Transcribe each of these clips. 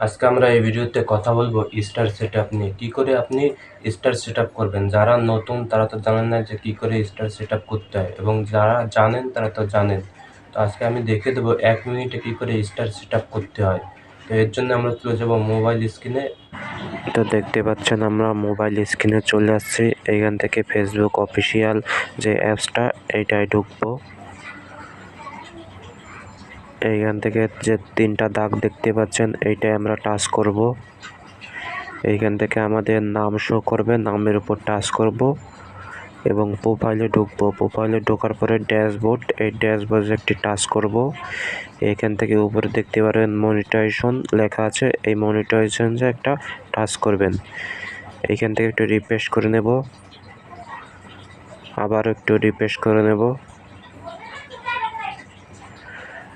আজকে আমরা এই ভিডিওতে কথা বলবো স্টার সেটআপ নিয়ে। কি করে আপনি স্টার সেটআপ করবেন। যারা নতুন তারা তো জানেন না যে কি করে স্টার সেটআপ করতে হয়, এবং যারা জানেন তারা তো জানেন। তো আজকে আমি দেখিয়ে দেবো 1 মিনিটে কি করে স্টার সেটআপ করতে হয়। তো এর জন্য আমরা চলে যাব মোবাইল স্ক্রিনে। তো দেখতে পাচ্ছেন আমরা মোবাইল স্ক্রিনে চলে আসছি। এইখান থেকে ফেসবুক অফিসিয়াল যে অ্যাপসটা এইটাই ঢুকবো। এইখান থেকে যে 3টা দাগ দেখতে পাচ্ছেন এইটাই আমরা টাচ করব। এইখান থেকে আমাদের নাম শো করবে, নামের উপর টাচ করব এবং প্রোফাইলে ঢুকবো। প্রোফাইলে ঢোকার পরে ড্যাশবোর্ড, এই ড্যাশবোর্ডে একটি টাচ করব। এখান থেকে উপরে দেখতে পারেন মনিটাইজেশন লেখা আছে, এই মনিটাইজেশনে একটা টাচ করবেন। এইখান থেকে একটু রিফ্রেশ করে নেব, আবার একটু রিফ্রেশ করে নেব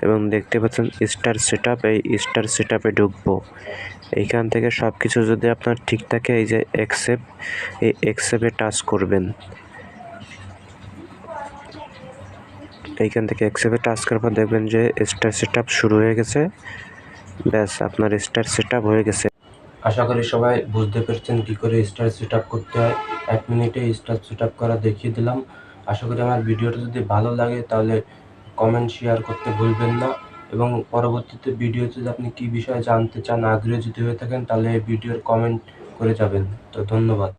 এবং দেখতে পাচ্ছেন স্টার সেটআপ। এই স্টার সেটআপে ঢুকবো। এইখান থেকে সব কিছু যদি আপনার ঠিক থাকে, এই যে অ্যাকসেপ্ট, এই অ্যাকসেপ্টে টাচ করবেন। এইখান থেকে অ্যাকসেপ্টে টাচ করার পর দেখবেন যে স্টার সেটআপ শুরু হয়ে গেছে। ব্যাস, আপনার স্টার সেটআপ হয়ে গেছে। আশা করি সবাই বুঝতে পেরেছেন কি করে স্টার সেটআপ করতে হয়। 1 মিনিটে স্টার সেটআপ করা দেখিয়ে দিলাম। আশা করি আমার ভিডিওটা যদি ভালো লাগে তাহলে কমেন্ট শেয়ার করতে ভুলবেন না, এবং পরবর্তীতে ভিডিও যদি আপনি কী বিষয়ে জানতে চান, আগ্রহী যদি হয়ে থাকেন, তাহলে এই ভিডিওর কমেন্ট করে যাবেন। তো ধন্যবাদ।